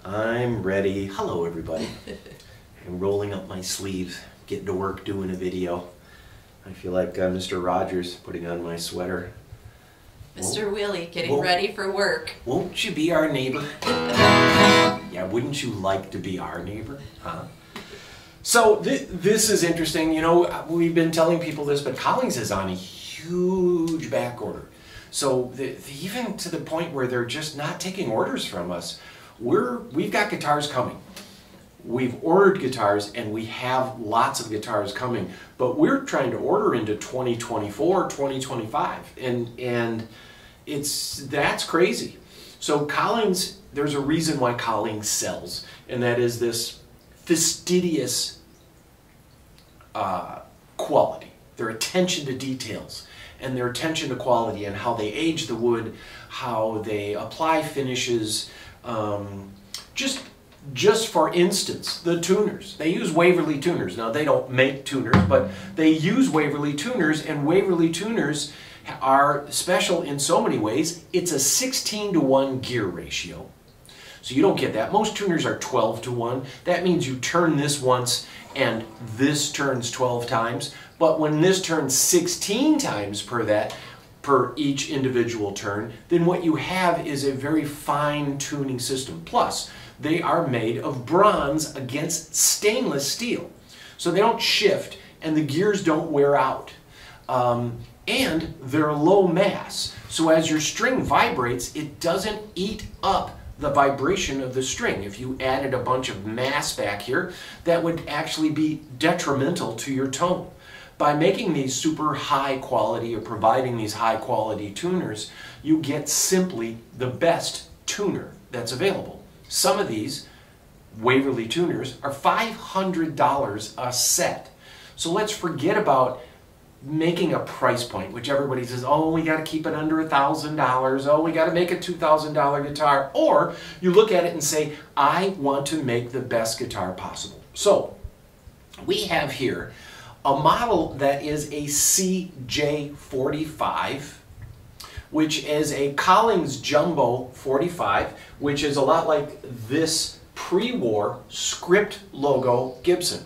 I'm ready. Hello everybody. I'm rolling up my sleeves, getting to work doing a video. I feel like Mr. Rogers putting on my sweater. Mr. Willie getting ready for work. Won't you be our neighbor? Yeah, wouldn't you like to be our neighbor? Huh? So this is interesting. You know, we've been telling people this, but Collings is on a huge back order. So even to the point where they're just not taking orders from us. We've got guitars coming. We've ordered guitars and we have lots of guitars coming, but we're trying to order into 2024, 2025, and that's crazy. So Collings, there's a reason why Collings sells, and that is this fastidious quality, their attention to details, and their attention to quality, and how they age the wood, how they apply finishes. Just for instance, the tuners. They use Waverly tuners. Now they don't make tuners, but they use Waverly tuners, and Waverly tuners are special in so many ways. It's a 16:1 gear ratio. So you don't get that. Most tuners are 12:1. That means you turn this once and this turns 12 times. But when this turns 16 times per each individual turn, then what you have is a very fine tuning system. Plus, they are made of bronze against stainless steel. So they don't shift and the gears don't wear out. And they're low mass. So as your string vibrates, it doesn't eat up the vibration of the string. If you added a bunch of mass back here, that would actually be detrimental to your tone. By making these super high quality or providing these high quality tuners, you get simply the best tuner that's available. Some of these Waverly tuners are $500 a set. So let's forget about making a price point, which everybody says, oh, we got to keep it under $1,000. Oh, we got to make a $2,000 guitar. Or you look at it and say, I want to make the best guitar possible. So we have here a model that is a CJ-45, which is a Collings Jumbo 45, which is a lot like this pre-war script logo Gibson.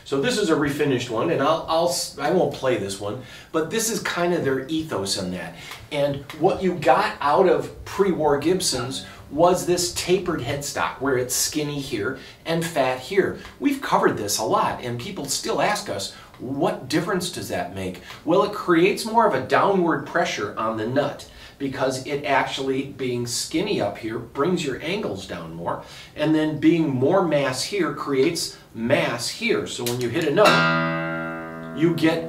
So this is a refinished one, and I won't play this one, but this is kind of their ethos in that. And what you got out of pre-war Gibsons was this tapered headstock where it's skinny here and fat here. We've covered this a lot, and people still ask us, what difference does that make? Well, it creates more of a downward pressure on the nut because it actually, being skinny up here, brings your angles down more, and then being more mass here creates mass here. So when you hit a note, you get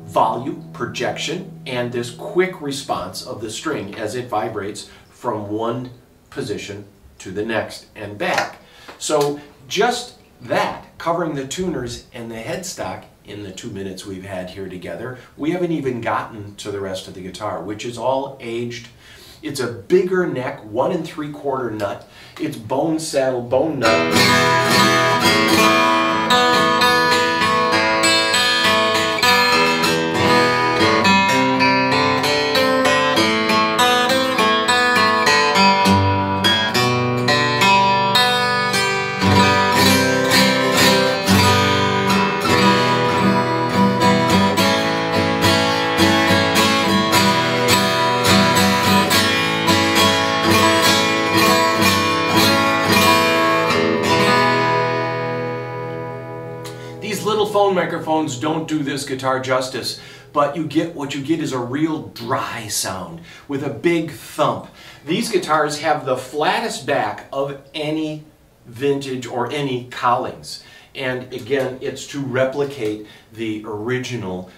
volume, projection, and this quick response of the string as it vibrates from one position to the next and back. So just that, covering the tuners and the headstock in the 2 minutes we've had here together, we haven't even gotten to the rest of the guitar, which is all aged. It's a bigger neck, 1 3/4 nut. It's bone saddle, bone nut. Little phone microphones don't do this guitar justice, but what you get is a real dry sound with a big thump. These guitars have the flattest back of any vintage or any Collings, and again, it's to replicate the original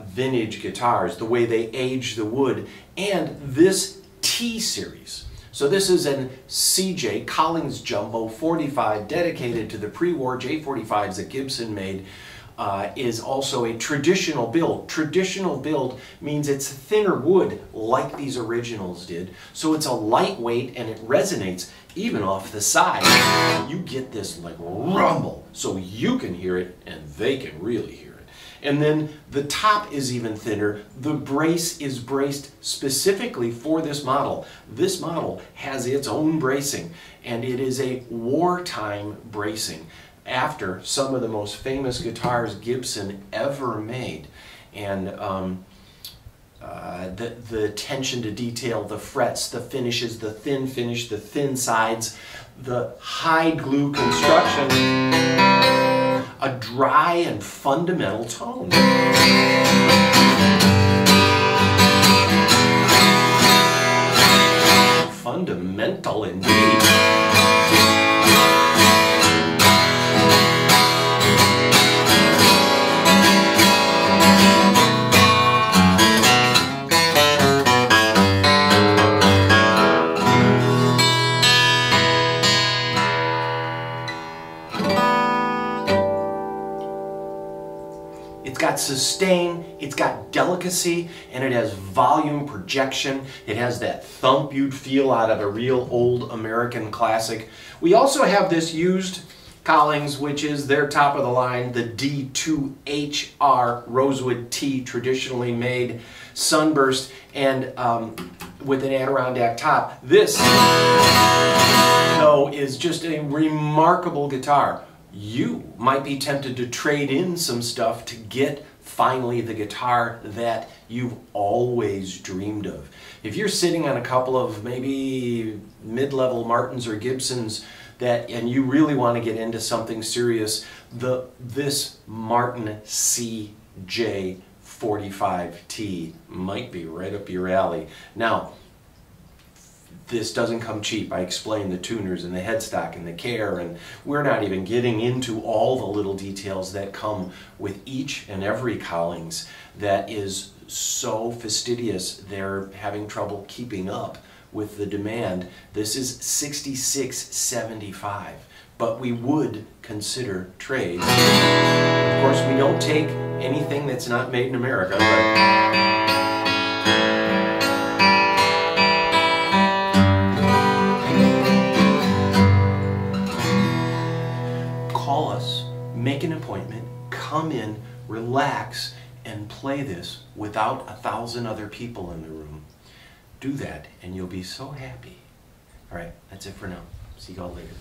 vintage guitars, the way they age the wood, and this T series. So this is an CJ Collings Jumbo 45 dedicated to the pre-war J45s that Gibson made. Is also a traditional build. Traditional build means it's thinner wood like these originals did. So it's a lightweight and it resonates even off the side. You get this like rumble so you can hear it and they can really hear it. And then the top is even thinner. The brace is braced specifically for this model. This model has its own bracing, and it is a wartime bracing after some of the most famous guitars Gibson ever made. And the attention to detail, the frets, the finishes, the thin finish, the thin sides, the high glue construction, a dry and fundamental tone. Fundamental indeed. It's got sustain, it's got delicacy, and it has volume projection. It has that thump you'd feel out of a real old American classic. We also have this used Collings, which is their top of the line, the D2HR Rosewood T, traditionally made sunburst, and with an Adirondack top. This, though, is just a remarkable guitar. You might be tempted to trade in some stuff to get finally the guitar that you've always dreamed of. If you're sitting on a couple of maybe mid-level Martins or Gibsons and you really want to get into something serious, this Martin CJ-45 T might be right up your alley. Now, this doesn't come cheap. I explained the tuners and the headstock and the care, and we're not even getting into all the little details that come with each and every Collings that is so fastidious they're having trouble keeping up with the demand. This is $66.75, but we would consider trades. Of course, we don't take anything that's not made in America, but call us, make an appointment, come in, relax, and play this without 1,000 other people in the room. Do that and you'll be so happy. All right, that's it for now. See y'all later.